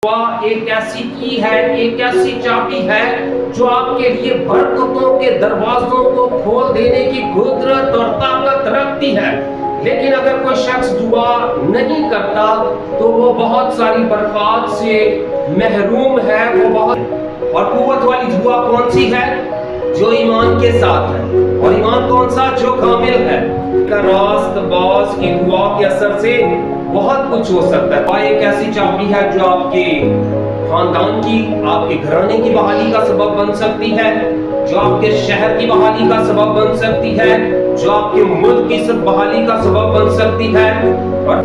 ایک ایسی کی ہے، ایک ایسی چابی ہے جو آپ کے لیے برکتوں کے دروازوں کو کھول دینے کی قدرت اور طاقت رکھتی ہے۔ لیکن اگر کوئی شخص دعا نہیں کرتا تو وہ بہت ساری برکات سے محروم ہے۔ وہ بہت اور قوت والی دعا کون سی ہے؟ جو ایمان کے ساتھ ہے۔ اور ایمان کون سا؟ جو کامل ہے۔ کا راست باز کی دعا کے اثر سے بہت کچھ ہو سکتا ہے۔ ایک ایسی چابی ہے جو آپ کے خاندان کی، آپ کے گھرانے کی بحالی کا سبب بن سکتی ہے، جو آپ کے شہر کی بحالی کا سبب بن سکتی ہے، جو آپ کے ملک کی بحالی کا سبب بن سکتی ہے۔ اور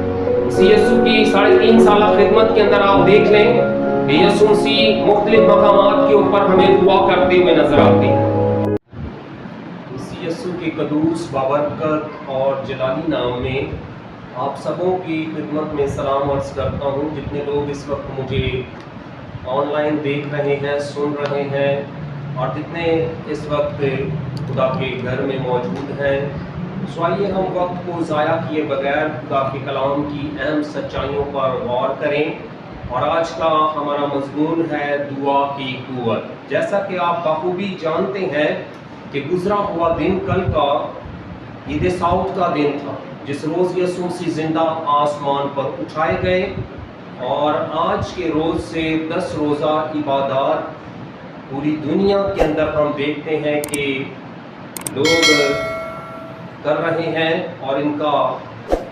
مسیح یسوع کی 3.5 سالہ خدمت کے اندر آپ دیکھ لیں کہ یسوع مسیح مختلف مقامات کے اوپر ہمیں دعا کرتے ہوئے نظر آتے ہیں۔ مسیح یسوع کے قدوس بابرکت اور جلالی نام میں آپ سبوں کی خدمت میں سلام عرض کرتا ہوں۔ جتنے لوگ اس وقت مجھے آن لائن دیکھ رہے ہیں، سن رہے ہیں، اور جتنے اس وقت خدا کے گھر میں موجود ہیں، سو آئیے ہم وقت کو ضائع کیے بغیر خدا کے کلام کی اہم سچائیوں پر غور کریں۔ اور آج کا ہمارا مضمون ہے دعا کی قوت۔ جیسا کہ آپ بخوبی جانتے ہیں کہ گزرا ہوا دن کل کا عید سعود کا دن تھا، جس روز یسوع مسیح زندہ آسمان پر اٹھائے گئے، اور آج کے روز سے 10 روزہ عبادات پوری دنیا کے اندر ہم دیکھتے ہیں کہ لوگ کر رہے ہیں، اور ان کا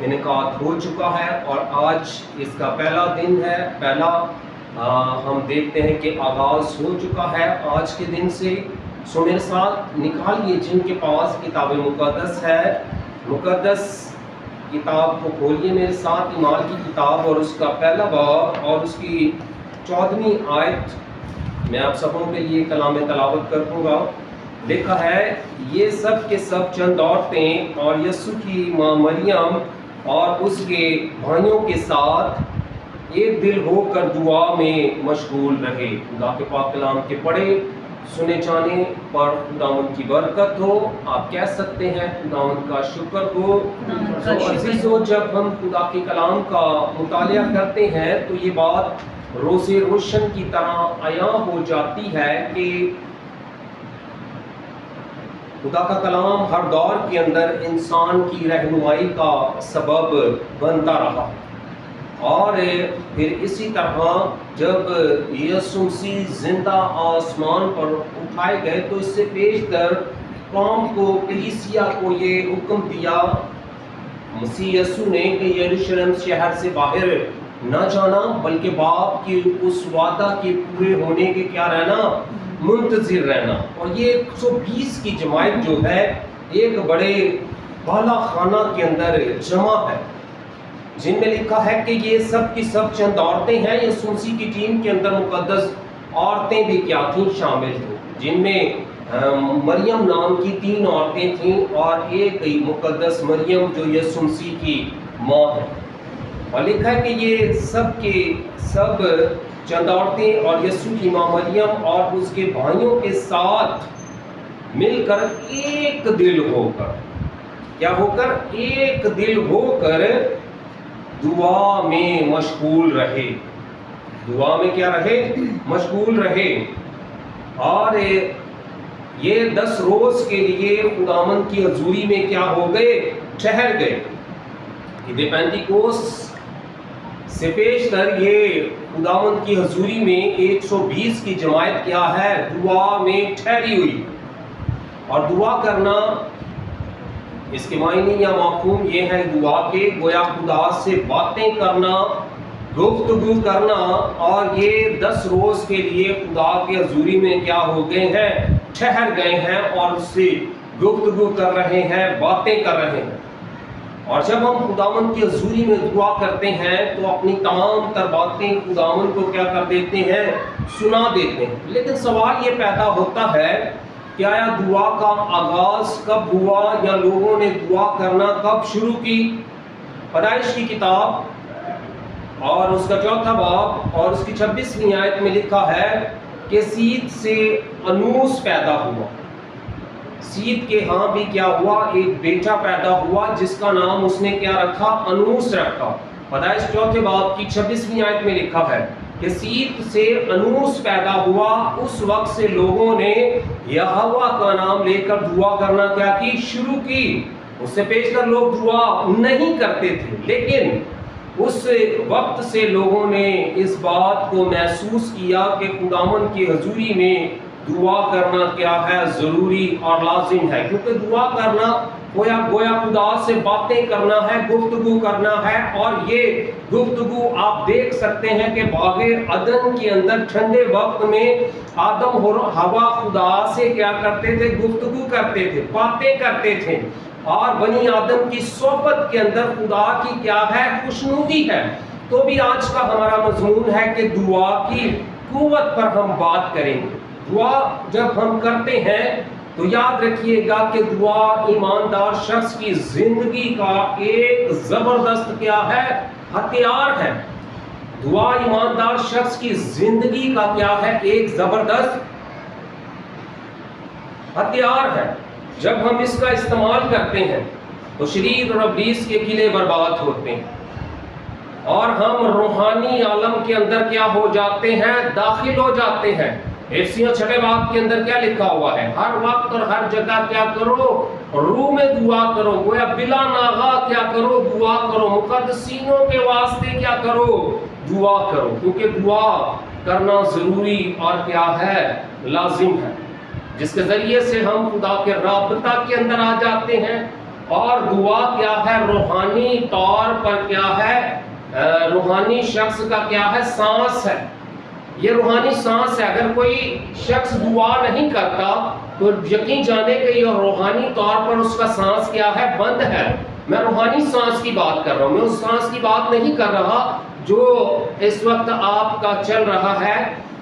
انعقاد ہو چکا ہے، اور آج اس کا پہلا دن ہے۔ پہلا ہم دیکھتے ہیں کہ آغاز ہو چکا ہے آج کے دن سے۔ سو میرے ساتھ نکالیے، جن کے پاس کتاب مقدس ہے، مقدس کتاب کو کھولیے میرے ساتھ، اعمال کی کتاب اور اس کا پہلا باب اور اس کی 14ویں آیت میں آپ سبوں کے لیے کلام تلاوت کروں گا۔ لکھا ہے، یہ سب کے سب چند عورتیں اور یسوع کی ماں مریم اور اس کے بھائیوں کے ساتھ ایک دل ہو کر دعا میں مشغول رہے۔ خدا کے پاک کلام کے پڑھے سنے جانے پر خداوند کی برکت ہو۔ آپ کہہ سکتے ہیں خداوند کا شکر ہو۔ عزیزو، جب ہم خدا کے کلام کا مطالعہ کرتے ہیں تو یہ بات روز روشن کی طرح عیاں ہو جاتی ہے کہ خدا کا کلام ہر دور کے اندر انسان کی رہنمائی کا سبب بنتا رہا، اور پھر اسی طرح جب یسوع مسیح زندہ آسمان پر اٹھائے گئے تو اس سے پیش کر قوم کو، کلیسیا کو یہ حکم دیا مسیح یسوع نے کہ یروشلم شہر سے باہر نہ جانا، بلکہ باپ کی اس وعدہ کے پورے ہونے کے کیا رہنا، منتظر رہنا۔ اور یہ 120 کی جماعت جو ہے ایک بڑے بالا خانہ کے اندر جمع ہے، جن میں لکھا ہے کہ یہ سب کی سب چند عورتیں ہیں۔ یسوع مسیح کی ٹیم کے اندر مقدس عورتیں بھی کیا تھیں، شامل تھیں، جن میں مریم نام کی 3 عورتیں تھیں، اور ایک مقدس مریم جو یسوع مسیح کی ماں ہے۔ اور لکھا ہے کہ یہ سب کے سب چند عورتیں اور یسوع کی ماں مریم اور اس کے بھائیوں کے ساتھ مل کر ایک دل ہو کر، کیا ہو کر، ایک دل ہو کر دعا میں مشغول رہے۔ دعا میں کیا رہے؟ مشغول رہے۔ اور یہ 10 روز کے لیے خداوند کی حضوری میں کیا ہو گئے؟ ٹھہر گئے۔ عید پینتیکوس سے پیش کر یہ خداوند کی حضوری میں 120 کی جماعت کیا ہے؟ دعا میں ٹھہری ہوئی۔ اور دعا کرنا، اس کے معنی یا مفہوم یہ ہے دعا کے، گویا خدا سے باتیں کرنا، گفتگو کرنا، اور یہ 10 روز کے لیے خدا کی حضوری میں کیا ہو گئے ہیں؟ ٹھہر گئے ہیں، اور اس سے گفتگو کر رہے ہیں، باتیں کر رہے ہیں۔ اور جب ہم خداوند کی حضوری میں دعا کرتے ہیں تو اپنی تمام تر باتیں خداوند کو کیا کر دیتے ہیں؟ سنا دیتے ہیں۔ لیکن سوال یہ پیدا ہوتا ہے کہ آیا دعا کا آغاز کب ہوا، یا لوگوں نے دعا کرنا کب شروع کی؟ پیدائش کی کتاب اور اس کا 4واں باب اور اس کی 26ویں آیت میں لکھا ہے کہ سید سے انوس پیدا ہوا۔ سید کے ہاں بھی کیا ہوا؟ ایک بیٹا پیدا ہوا جس کا نام اس نے کیا رکھا؟ انوس رکھا۔ پیدائش 4 باب کی 26ویں آیت میں لکھا ہے کہ سیت سے انوس پیدا ہوا، اس وقت سے لوگوں نے یہوہ کا نام لے کر دعا کرنا کیا کی؟ شروع کی۔ اس سے پیشتر لوگ دعا نہیں کرتے تھے، لیکن اس وقت سے لوگوں نے اس بات کو محسوس کیا کہ خداوند کی حضوری میں دعا کرنا کیا ہے؟ ضروری اور لازم ہے، کیونکہ دعا کرنا گویا خدا سے باتیں کرنا ہے، گفتگو کرنا ہے۔ اور یہ گفتگو آپ دیکھ سکتے ہیں کہ باغ عدن کے اندر ٹھنڈے وقت میں آدم اور حوا خدا سے کیا کرتے تھے؟ گفتگو کرتے تھے، باتیں کرتے تھے، اور بنی آدم کی صحبت کے اندر خدا کی کیا ہے؟ خوشنودی ہے۔ تو بھی آج کا ہمارا مضمون ہے کہ دعا کی قوت پر ہم بات کریں گے۔ دعا جب ہم کرتے ہیں تو یاد رکھیے گا کہ دعا ایماندار شخص کی زندگی کا ایک زبردست کیا ہے؟ ہتھیار ہے۔ دعا ایماندار شخص کی زندگی کا کیا ہے؟ ایک زبردست ہتھیار ہے۔ جب ہم اس کا استعمال کرتے ہیں تو شریر اور ابلیس کے قلعے برباد ہوتے ہیں، اور ہم روحانی عالم کے اندر کیا ہو جاتے ہیں؟ داخل ہو جاتے ہیں۔ افسیوں 6 باب کے اندر کیا لکھا ہوا ہے؟ ہر وقت اور ہر جگہ کیا کرو؟ روح میں دعا کرو، گویا بلا ناغا کیا کرو؟ دعا کرو۔ مقدسینوں کے واسطے کیا کرو؟ دعا کرو، کیونکہ دعا کرنا ضروری اور کیا ہے؟ لازم ہے، جس کے ذریعے سے ہم خدا کے رابطہ کے اندر آ جاتے ہیں۔ اور دعا کیا ہے؟ روحانی طور پر کیا ہے؟ روحانی شخص کا کیا ہے؟ سانس ہے۔ یہ روحانی سانس ہے۔ اگر کوئی شخص دعا نہیں کرتا تو یقین جانے کہ یہ روحانی طور پر اس کا سانس کیا ہے؟ بند ہے۔ میں روحانی سانس کی بات کر رہا ہوں، میں اس سانس کی بات نہیں کر رہا جو اس وقت آپ کا چل رہا ہے،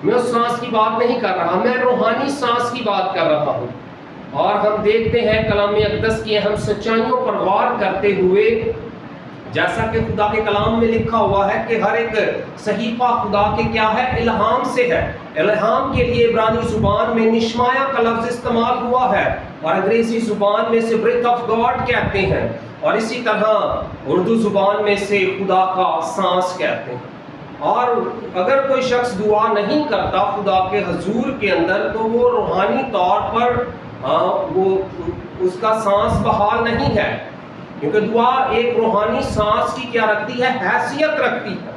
میں اس سانس کی بات نہیں کر رہا، میں روحانی سانس کی بات کر رہا ہوں۔ اور ہم دیکھتے ہیں کلام اقدس کی اہم سچائیوں پر غور کرتے ہوئے، جیسا کہ خدا کے کلام میں لکھا ہوا ہے کہ ہر ایک صحیفہ خدا کے کیا ہے؟ الہام سے ہے۔ الہام کے لیے عبرانی زبان میں نشمایا کا لفظ استعمال ہوا ہے، اور انگریزی زبان میں سے breath of God کہتے ہیں، اور اسی طرح اردو زبان میں سے خدا کا سانس کہتے ہیں۔ اور اگر کوئی شخص دعا نہیں کرتا خدا کے حضور کے اندر تو وہ روحانی طور پر وہ اس کا سانس بحال نہیں ہے، کیونکہ دعا ایک روحانی سانس کی کیا رکھتی ہے؟ حیثیت رکھتی ہے۔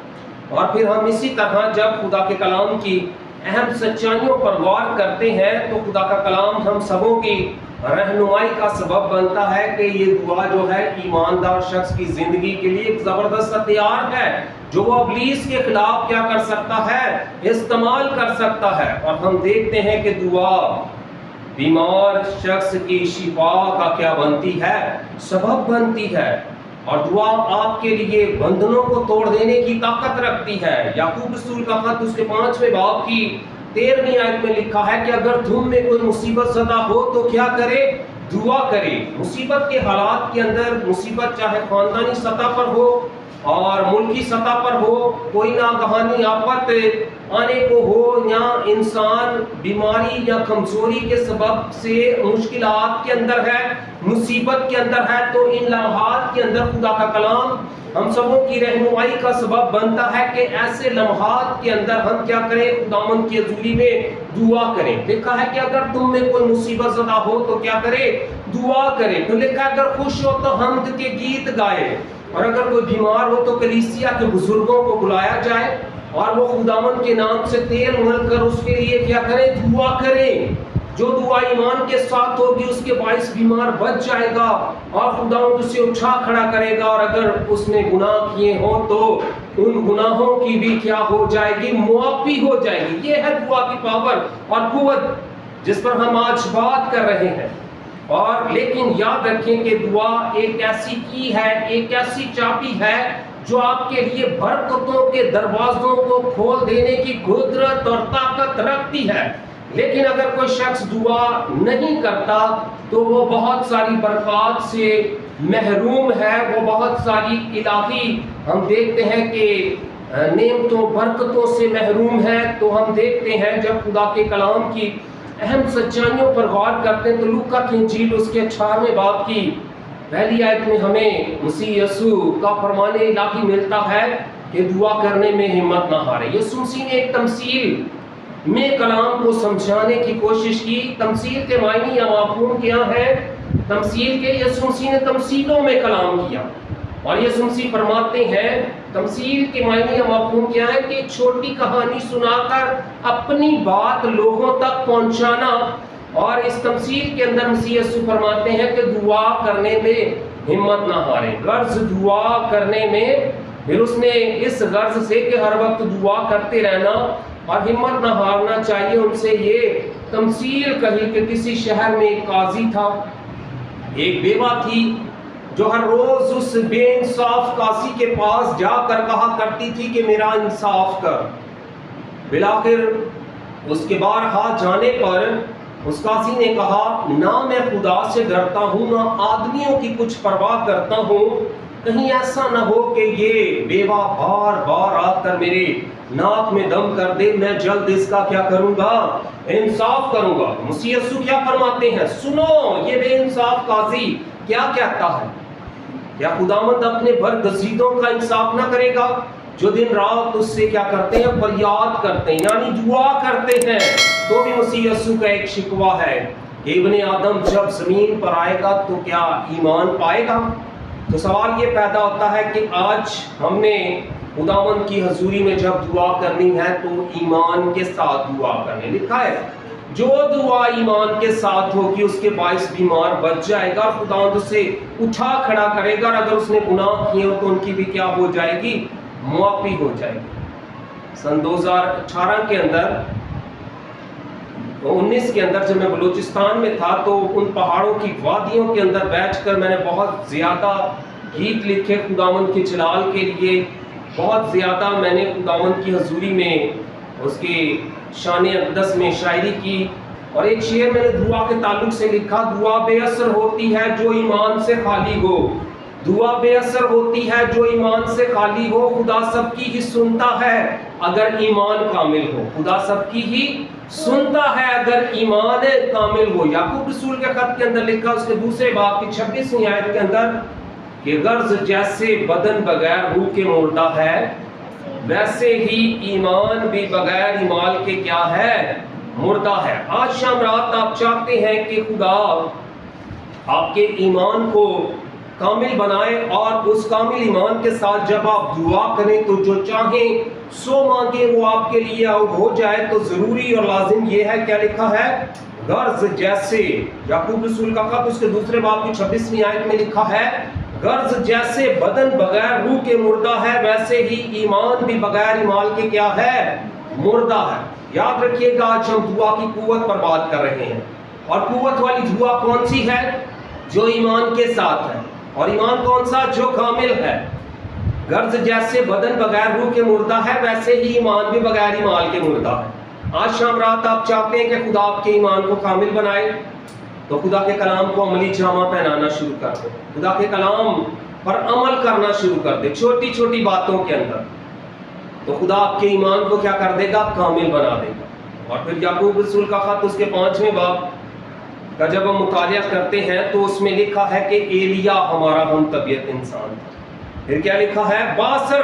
اور پھر ہم اسی طرح جب خدا کے کلام کی اہم سچائیوں پر غور کرتے ہیں تو خدا کا کلام ہم سبوں کی رہنمائی کا سبب بنتا ہے کہ یہ دعا جو ہے ایماندار شخص کی زندگی کے لیے ایک زبردست ہتھیار ہے جو وہ ابلیس کے خلاف کیا کر سکتا ہے؟ استعمال کر سکتا ہے۔ اور ہم دیکھتے ہیں کہ دعا بیمار شخص کی شفا کا کیا بنتی ہے؟ سبب بنتی ہے۔ اور دعا آپ کے لیے بندھنوں کو توڑ دینے کی طاقت رکھتی ہے۔ یعقوب رسول کا خط اس کے 5ویں باب کی 13ویں آیت میں لکھا ہے کہ اگر تم میں کوئی مصیبت زدہ ہو تو کیا کرے؟ دعا کرے۔ مصیبت کے حالات کے اندر، مصیبت چاہے خاندانی سطح پر ہو اور ملکی سطح پر ہو، کوئی ناگہانی آفت آنے کو ہو، یا انسان بیماری یا کمزوری کے سبب سے مشکلات کے اندر ہے، مصیبت کے اندر ہے، تو ان لمحات کے اندر خدا کا کلام ہم سبوں کی رہنمائی کا سبب بنتا ہے کہ ایسے لمحات کے اندر ہم کیا کریں؟ خداوند کی حضوری میں دعا کریں۔ لکھا ہے کہ اگر تم میں کوئی مصیبت زدہ ہو تو کیا کرے؟ دعا کرے۔ تو لکھا ہے اگر خوش ہو تو حمد کے گیت گائے، اور اگر کوئی بیمار ہو تو کلیسیا کے بزرگوں کو بلایا جائے اور وہ خداوند کے نام سے تیل مل کر اس کے لیے کیا کریں؟ دعا کریں۔ جو دعا ایمان کے ساتھ ہوگی اس کے باعث بیمار بچ جائے گا اور خداوند اسے اٹھا کھڑا کرے گا، اور اگر اس نے گناہ کیے ہوں تو ان گناہوں کی بھی کیا ہو جائے گی؟ معافی ہو جائے گی۔ یہ ہے دعا کی پاور اور قوت جس پر ہم آج بات کر رہے ہیں۔ اور لیکن یاد رکھیں کہ دعا ایک ایسی کی ہے، ایک ایسی چابی ہے جو آپ کے لیے برکتوں کے دروازوں کو کھول دینے کی قدرت اور طاقت رکھتی ہے۔ لیکن اگر کوئی شخص دعا نہیں کرتا تو وہ بہت ساری برکات سے محروم ہے، وہ بہت ساری الہی ہم دیکھتے ہیں کہ نعمتوں برکتوں سے محروم ہے۔ تو ہم دیکھتے ہیں جب خدا کے کلام کی اہم سچائیوں پر غور کرتے ہیں تو لوکا کی انجیل اس کے 18ویں باب کی پہلی آیت میں ہمیں مسیح یسوع کا فرمان الہی ملتا ہے کہ دعا کرنے میں ہمت نہ ہارے۔ یسوع مسیح نے ایک تمثیل میں کلام کو سمجھانے کی کوشش کی۔ تمثیل کے معنی یا مفہوم کیا ہے؟ تمثیل کے یسوع مسیح نے تمثیلوں میں کلام کیا، اور یسوع مسیح فرماتے ہیں تمثیل کے معنی یا مفہوم کیا ہے کہ چھوٹی کہانی سنا کر اپنی بات لوگوں تک پہنچانا۔ اور اس تمثیل کے اندر مسیح یسوع فرماتے ہیں کہ دعا کرنے میں ہمت نہ ہارے، غرض دعا کرنے میں، پھر اس نے اس غرض سے کہ ہر وقت دعا کرتے رہنا اور ہمت نہ ہارنا چاہیے، ان سے یہ تمثیل کہی کہ کسی شہر میں ایک قاضی تھا، ایک بیوہ تھی جو ہر روز اس بے انصاف قاضی کے پاس جا کر کہا کرتی تھی کہ میرا انصاف کر۔ بلاخر اس کے بارہا جانے پر اس قاضی نے کہا نہ میں خدا سے ڈرتا ہوں نہ آدمیوں کی کچھ پرواہ کرتا ہوں، کہیں ایسا نہ ہو کہ یہ بیوہ بار بار آ کر میرے ناک میں دم کر دے، میں جلد اس کا کیا کروں گا؟ انصاف کروں گا۔ مسیح یسوع کیا فرماتے ہیں؟ سنو یہ بے انصاف قاضی کیا کہتا ہے؟ کیا خداوند اپنے برگزیدوں کا انصاف نہ کرے گا جو دن رات اس سے کیا کرتے ہیں؟ فریاد کرتے ہیں، یعنی دعا کرتے ہیں۔ تو بھی مسیح یسوع کا ایک شکوہ ہے کہ ابن آدم جب زمین پر آئے گا تو کیا ایمان پائے گا؟ تو سوال یہ پیدا ہوتا ہے کہ آج ہم نے خداوند کی حضوری میں جب دعا کرنی ہے تو ایمان کے ساتھ دعا کرنے لکھا ہے، جو دعا ایمان کے ساتھ ہوگی اس کے باعث بیمار بچ جائے گا، خداوند اسے اٹھا کھڑا کرے گا، اور اگر اس نے گناہ کیے ہو تو ان کی بھی کیا ہو جائے گی؟ معافی ہو جائے گی۔ سن 2018 کے اندر 19 کے اندر جب میں بلوچستان میں تھا تو ان پہاڑوں کی وادیوں کے اندر بیٹھ کر میں نے بہت زیادہ گیت لکھے خداوند کے جلال کے لیے، بہت زیادہ میں نے خداوند کی حضوری میں اس کی شان اقدس میں شاعری کی، اور ایک شعر میں نے دعا کے تعلق سے لکھا، دعا بے اثر ہوتی ہے جو ایمان سے خالی ہو، دعا بے اثر ہوتی ہے جو ایمان سے خالی ہو، خدا سب کی ہی سنتا ہے اگر ایمان کامل ہو، خدا سب کی ہی سنتا ہے اگر ایمان کامل ہو۔ یعقوب رسول کے خط کے اندر لکھا اس کے دوسرے باب کی 26ویں آیت کے اندر کہ غرض جیسے بدن بغیر روح کے مردہ ہے ویسے ہی ایمان بھی بغیر ایمان کے کیا ہے؟ مردہ ہے۔ آج شام رات آپ چاہتے ہیں کہ خدا آپ کے ایمان کو کامل بنائے، اور اس کامل ایمان کے ساتھ جب آپ دعا کریں تو جو چاہیں سو مانگیں وہ آپ کے لیے ہو جائے، تو ضروری اور لازم یہ ہے، کیا لکھا ہے؟ غرض جیسے، یعقوب رسول کا خط اس کے دوسرے باب کی 26ویں آیت میں لکھا ہے، غرض جیسے بدن بغیر روح کے مردہ ہے ویسے ہی ایمان بھی بغیر ایمان کے کیا ہے؟ مردہ ہے۔ یاد رکھیے گا آج ہم دعا کی قوت پر بات کر رہے ہیں، اور قوت والی دعا کون سی ہے؟ جو ایمان کے ساتھ ہے، اور ایمان کون سا؟ جو کامل ہے۔ غرض جیسے بدن بغیر روح کے مردہ ہے ویسے ہی ایمان بھی بغیر ایمان کے مردہ ہے۔ آج شام رات آپ چاہتے ہیں کہ خدا آپ کے ایمان کو کامل بنائے، تو خدا کے کلام کو عملی جامہ پہنانا شروع کر دیں، خدا کے کلام پر عمل کرنا شروع کر دیں چھوٹی چھوٹی باتوں کے اندر، تو خدا آپ کے ایمان کو کیا کر دے گا؟ کامل بنا دے گا۔ اور پھر یعقوب رسول کا خط اس کے 5ویں باب کا جب ہم مطالعہ کرتے ہیں تو اس میں لکھا ہے کہ ایلیا ہمارا ہم طبیعت انسان تھا۔ پھر کیا لکھا ہے؟ باثر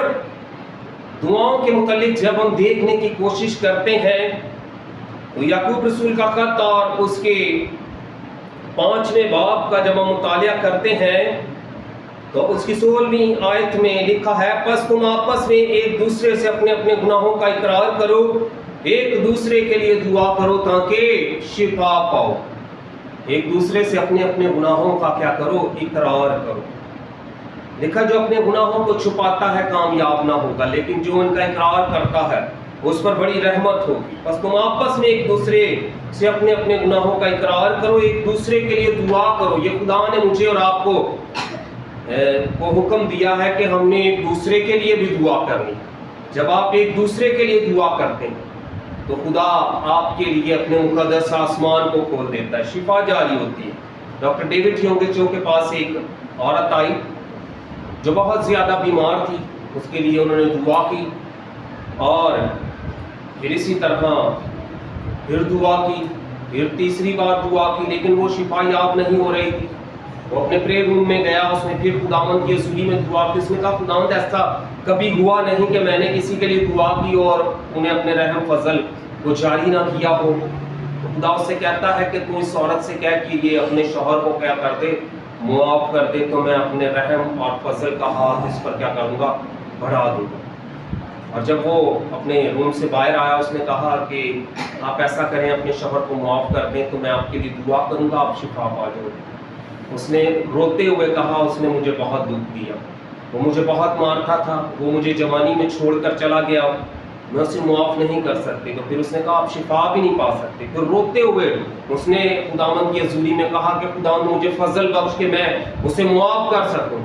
دعاؤں کے متعلق جب ہم دیکھنے کی کوشش کرتے ہیں تو یعقوب رسول کا خط اور اس کے 5ویں باب کا جب ہم مطالعہ کرتے ہیں تو اس کی 16ویں آیت میں لکھا ہے، پس تم آپس میں ایک دوسرے سے اپنے اپنے گناہوں کا اقرار کرو، ایک دوسرے کے لیے دعا کرو تاکہ شفا پاؤ۔ ایک دوسرے سے اپنے اپنے گناہوں کا کیا کرو؟ اقرار کرو۔ لکھا جو اپنے گناہوں کو چھپاتا ہے کامیاب نہ ہوگا، لیکن جو ان کا اقرار کرتا ہے اس پر بڑی رحمت ہوگی۔ بس تم آپس میں ایک دوسرے سے اپنے اپنے گناہوں کا اقرار کرو، ایک دوسرے کے لیے دعا کرو۔ یہ خدا نے مجھے اور آپ کو حکم دیا ہے کہ ہم نے ایک دوسرے کے لیے بھی دعا کرنی۔ جب آپ ایک دوسرے کے لیے دعا کرتے ہیں تو خدا آپ کے لیے اپنے مقدس آسمان کو کھول دیتا ہے، شفا جاری ہوتی ہے۔ ڈاکٹر ڈیوڈ ہیونگچو کے پاس ایک عورت آئی جو بہت زیادہ بیمار تھی، اس کے لیے انہوں نے دعا کی، اور پھر اسی طرح پھر دعا کی، پھر تیسری بار دعا کی، لیکن وہ شفا یاب نہیں ہو رہی تھی۔ وہ اپنے پریئر روم میں گیا, اس نے پھر خداوند کی حضوری میں دعا کی. اس نے کہا خداوند ایسا کبھی ہوا نہیں کہ میں نے کسی کے لیے دعا کی اور انہیں اپنے رحم فضل کو جاری نہ کیا ہو. تو خدا اس سے کہتا ہے کہ تو اس عورت سے کہہ کہ یہ اپنے شوہر کو کیا کر دے, معاف کر دے, تو میں اپنے رحم اور فضل کا ہاتھ اس پر کیا کروں گا, بڑھا دوں گا. اور جب وہ اپنے روم سے باہر آیا, اس نے کہا کہ آپ ایسا کریں, اپنے شوہر کو معاف کر دیں تو میں آپ کے لیے دعا کروں گا, آپ شفا پا جاؤ. اس نے روتے ہوئے کہا اس نے مجھے بہت دکھ دیا, وہ مجھے بہت مارتا تھا, وہ مجھے جوانی میں چھوڑ کر چلا گیا, میں اسے معاف نہیں کر سکتی. تو پھر اس نے کہا آپ شفا بھی نہیں پا سکتے. پھر روتے ہوئے اس نے خداوند کی حضوری میں کہا کہ خداوند مجھے فضل بخش کہ میں اسے معاف کر سکوں.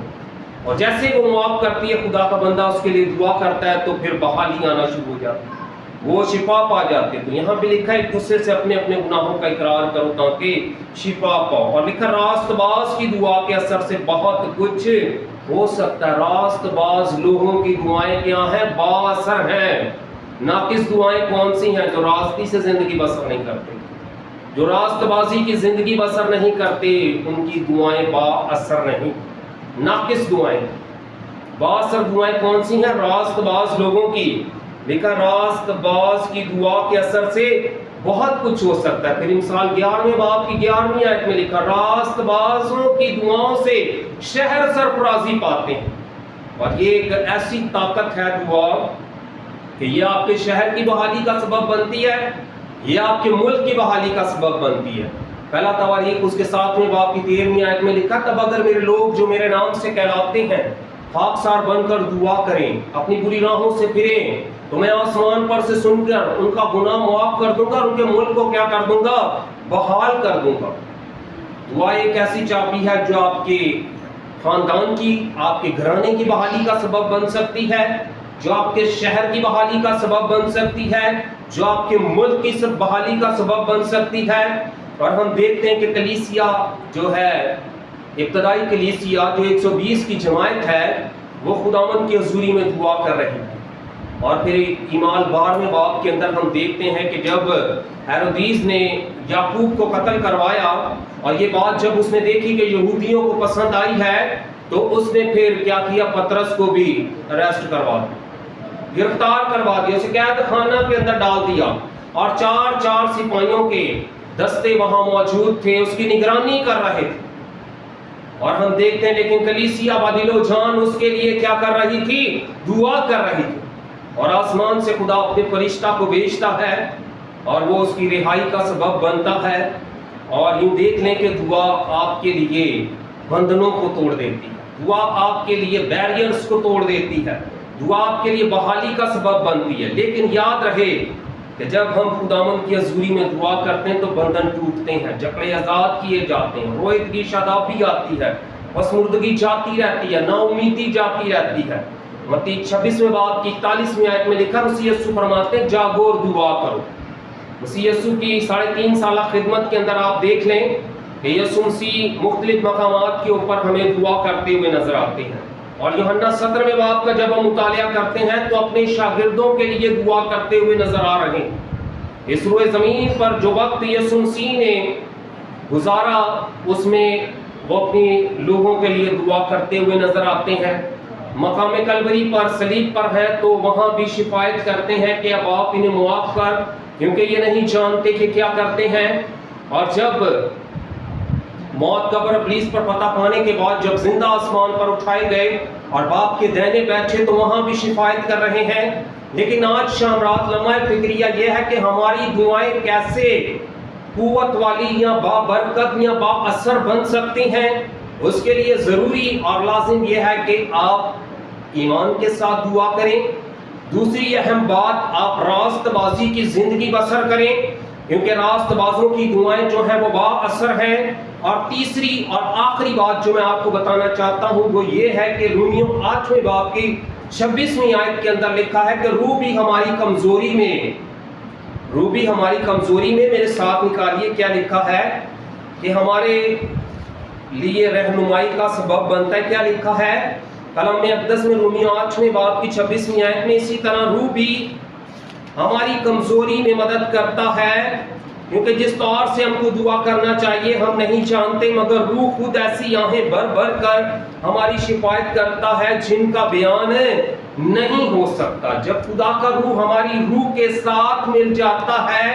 اور جیسے وہ معاف کرتی ہے, خدا کا بندہ اس کے لیے دعا کرتا ہے, تو پھر بحالی آنا شروع ہو جاتی ہے, وہ شفا پا جاتے. تو یہاں پہ لکھا ہے ایک دوسرے سے اپنے اپنے گناہوں کا اقرار کرو تاکہ شفا پاؤ. اور لکھا راست باز کی دعا کے اثر سے بہت کچھ ہو سکتا ہے. راست باز لوگوں کی دعائیں کیا ہیں, با اثر ہیں. ناقص دعائیں کون سی ہیں؟ جو راستی سے زندگی بسر نہیں کرتے, جو راست بازی کی زندگی بسر نہیں کرتے, ان کی دعائیں با اثر نہیں. ناقص دعائیں, با اثر دعائیں کون سی ہیں؟ راست باز لوگوں کی. لکھا راست باز کی دعا کے اثر سے بہت کچھ ہو سکتا ہے. پھر مثال 11ویں باب کی 11ویں آیت میں لکھا راست بازوں کی دعاؤں سے شہر سرفرازی پاتے ہیں. اور یہ ایک ایسی طاقت ہے دعا کہ یہ آپ کے شہر کی بحالی کا سبب بنتی ہے, یہ آپ کے ملک کی بحالی کا سبب بنتی ہے. پہلا تواریخ اس کے 7ویں باب کی 13ویں آیت میں لکھا تب اگر میرے لوگ جو میرے نام سے کہلاتے ہیں خاکسار بن کر دعا کریں, اپنی بری راہوں سے پھریں, تو میں آسمان پر سے سن کر ان کا گناہ معاف کر دوں گا, ان کے ملک کو کیا کر دوں گا, بحال کر دوں گا. دعا ایک ایسی چابی ہے جو آپ کے خاندان کی, آپ کے گھرانے کی بحالی کا سبب بن سکتی ہے, جو آپ کے شہر کی بحالی کا سبب بن سکتی ہے, جو آپ کے ملک کی بحالی کا سبب بن سکتی ہے. اور ہم دیکھتے ہیں کہ کلیسیا جو ہے, ابتدائی کلیسیا جو 120 کی جماعت ہے, وہ خداوند کی حضوری میں دعا کر رہی ہے. اور پھر ایمال 12ویں باب کے اندر ہم دیکھتے ہیں کہ جب ہیرودیس نے یعقوب کو قتل کروایا, اور یہ بات جب اس نے دیکھی کہ یہودیوں کو پسند آئی ہے, تو اس نے پھر کیا کیا, پطرس کو بھی اریسٹ کروا دیا, گرفتار کروا دیا, اسے قید خانہ کے اندر ڈال دیا, اور 4 سپاہیوں کے دستے وہاں موجود تھے, اس کی نگرانی کر رہے تھے. اور ہم دیکھتے ہیں لیکن کلیسیا بدل و جان اس کے لیے کیا کر رہی تھی, دعا کر رہی تھی. اور آسمان سے خدا اپنے فرشتہ کو بھیجتا ہے, اور وہ اس کی رہائی کا سبب بنتا ہے. اور یوں دیکھ لیں کہ دعا آپ کے لیے بندھنوں کو توڑ دیتی ہے, دعا آپ کے لیے بیریئرز کو توڑ دیتی ہے, دعا آپ کے لیے بحالی کا سبب بنتی ہے. لیکن یاد رہے کہ جب ہم خداوند کی حضوری میں دعا کرتے ہیں تو بندھن ٹوٹتے ہیں, جکڑے آزاد کیے جاتے ہیں, رویدگی شادابی آتی ہے, پسمردگی جاتی رہتی ہے, نا امیدی جاتی رہتی ہے. متی 26ویں باب کی 41ویں آیت میں لکھا مسیح یسوع فرماتے ہیں جاگو اور دعا کرو. مسیح یسوع کی 3.5 سالہ خدمت کے اندر آپ دیکھ لیں کہ یسوع مسیح مختلف مقامات کے اوپر ہمیں دعا کرتے ہوئے نظر آتے ہیں. اور یوحنا 17ویں باب کا جب ہم مطالعہ کرتے ہیں تو اپنے شاگردوں کے لیے دعا کرتے ہوئے نظر آ رہے ہیں. اس روئے زمین پر جو وقت یسوع مسیح نے گزارا, اس میں وہ اپنے لوگوں کے لیے دعا کرتے ہوئے نظر آتے ہیں. مقام کلوری پر صلیب پر ہے تو وہاں بھی شفاعت کرتے ہیں کہ اب آپ انہیں معاف کر, کیونکہ یہ نہیں جانتے کہ کیا کرتے ہیں. اور جب موت قبر ابلیس پر فتح پانے کے بعد جب زندہ آسمان پر اٹھائے گئے اور باپ کے دہنے بیٹھے تو وہاں بھی شفاعت کر رہے ہیں. لیکن آج شام رات لمحہ فکریہ یہ ہے کہ ہماری دعائیں کیسے قوت والی یا بابرکت یا با اثر بن سکتی ہیں. اس کے لیے ضروری اور لازم یہ ہے کہ آپ ایمان کے ساتھ دعا کریں. دوسری اہم بات, آپ راست بازی کی زندگی بسر کریں, کیونکہ راست بازوں کی دعائیں جو ہیں وہ با اثر ہیں. اور تیسری اور آخری بات جو میں آپ کو بتانا چاہتا ہوں وہ یہ ہے کہ رومیوں 8ویں باب کی 26ویں آیت کے اندر لکھا ہے کہ روح بھی ہماری کمزوری میں میرے ساتھ نکالیے کیا لکھا ہے کہ ہمارے لیے رہنمائی کا سبب بنتا ہے. کیا لکھا ہے کلام مقدس میں رومیوں 8ویں باب کی 26ویں آیت میں, اسی طرح روح بھی ہماری کمزوری میں مدد کرتا ہے کیونکہ جس طور سے ہم کو دعا کرنا چاہیے ہم نہیں جانتے، مگر روح خود ایسی آہیں بھر بھر کر ہماری شفاعت کرتا ہے جن کا بیان نہیں ہو سکتا۔ جب خدا کا روح ہماری روح کے ساتھ مل جاتا ہے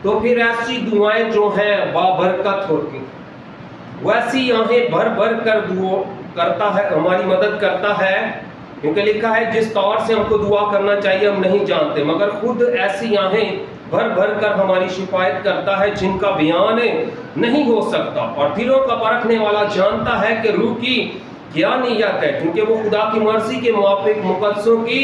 تو پھر ایسی دعائیں جو ہیں بابرکت ہوتی ہیں، ویسی آہیں بھر بھر کر دعا کرتا ہے، ہماری مدد کرتا ہے، کیونکہ لکھا ہے جس طور سے ہم کو دعا کرنا چاہیے ہم نہیں جانتے، مگر خود ایسی آہیں بھر بھر کر ہماری شفاعت کرتا ہے جن کا بیان نہیں ہو سکتا۔ اور دلوں کا پرکھنے والا جانتا ہے کہ روح کی کیا نیت ہے، کیونکہ وہ خدا کی مرضی کے موافق مقدسوں کی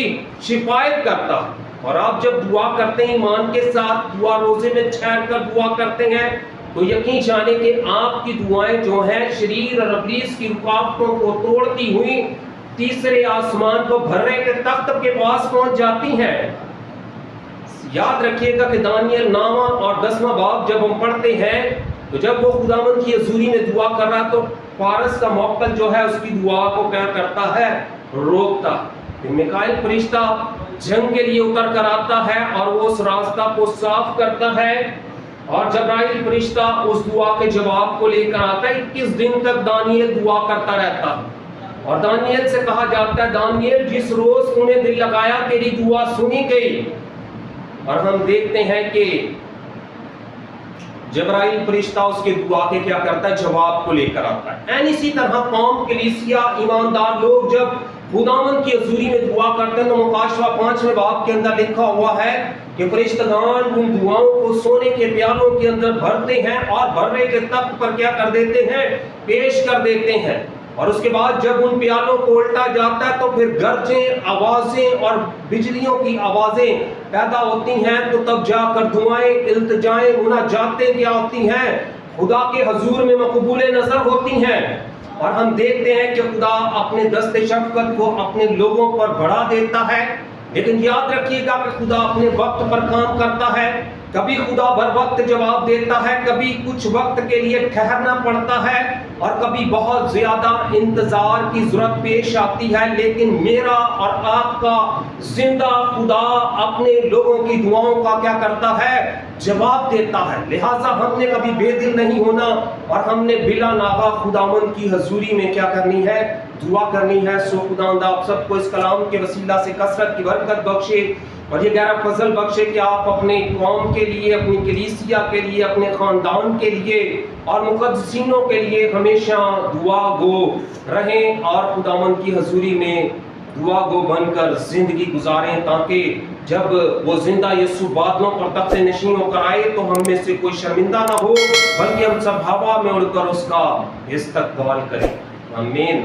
شفاعت کرتا ہے۔ اور آپ جب دعا کرتے ہیں ایمان کے ساتھ، دعا روزے میں ٹھہر کر دعا کرتے ہیں، تو یقین جانے کہ آپ کی دعائیں جو ہیں شریر اور ابلیس کی رکاوٹوں کو توڑتی ہوئی تیسرے آسمان کو بھرے کے تخت کے پاس پہنچ جاتی ہیں۔ یاد رکھیے گا کہ دانیل 9 اور 10واں باب جب ہم پڑھتے ہیں تو جب وہ خداوند کی حضوری میں دعا کر رہا تو فارس کا موکل جو ہے اس کی دعا کو کیا کرتا ہے، روکتا۔ پھر میکائیل فرشتہ جنگ کے لیے اتر کر آتا ہے اور وہ اس راستہ کو صاف کرتا ہے، اور جبرائیل فرشتہ اس دعا کے جواب کو لے کر آتا ہے۔ 21 دن تک دانیل دعا کرتا رہتا ہے، اور دانیل سے کہا جاتا ہے دانیل جس روز تو نے دل لگایا تیری دعا سنی گئی۔ اور ہم دیکھتے ہیں کہ جبرائیل فرشتہ اس کے دعا کے کیا کرتا ہے، جواب کو لے کر آتا ہے۔ اسی طرح قوم، کلیسیا، ایماندار لوگ جب خداوند کی حضوری میں دعا کرتے ہیں تو مکاشفہ 5ویں باب کے اندر لکھا ہوا ہے کہ فرشتگان ان دعاؤں کو سونے کے پیالوں کے اندر بھرتے ہیں اور بھرنے کے تخت پر کیا کر دیتے ہیں، پیش کر دیتے ہیں۔ اور اس کے بعد جب ان پیالوں کو الٹا جاتا ہے تو پھر گرجیں، آوازیں اور بجلیوں کی آوازیں پیدا ہوتی ہیں، تو تب جا کر دعائیں، التجائیں، مناجاتیں کیا ہوتی ہیں، خدا کے حضور میں مقبول نظر ہوتی ہیں۔ اور ہم دیکھتے ہیں کہ خدا اپنے دست شفقت کو اپنے لوگوں پر بڑھا دیتا ہے، لیکن یاد رکھیے گا کہ خدا اپنے وقت پر کام کرتا ہے۔ کبھی خدا بر وقت جواب دیتا ہے، کبھی کچھ وقت کے لیے ٹھہرنا پڑتا ہے، اور کبھی بہت زیادہ انتظار کی ضرورت پیش آتی ہے، لیکن میرا اور آپ کا زندہ خدا اپنے لوگوں کی دعاؤں کا کیا کرتا ہے، جواب دیتا ہے۔ لہٰذا ہم نے کبھی بے دل نہیں ہونا، اور ہم نے بلا ناغہ خداوند کی حضوری میں کیا کرنی ہے، دعا کرنی ہے۔ سو خداوند آپ سب کو اس کلام کے وسیلہ سے کثرت کی برکت بخشے، اور یہ گہرا فضل بخشے کہ آپ اپنے قوم کے لیے، اپنی کلیسیا کے لیے، اپنے خاندان کے لیے اور مقدسینوں کے لیے ہمیشہ دعا گو رہیں، اور خداوند کی حضوری میں دعا گو بن کر زندگی گزاریں، تاکہ جب وہ زندہ یسوع بادلوں پر تخت نشین ہو کر آئے تو ہم میں سے کوئی شرمندہ نہ ہو، بلکہ ہم سب ہوا میں اڑ کر اس کا استقبال کریں۔ آمین۔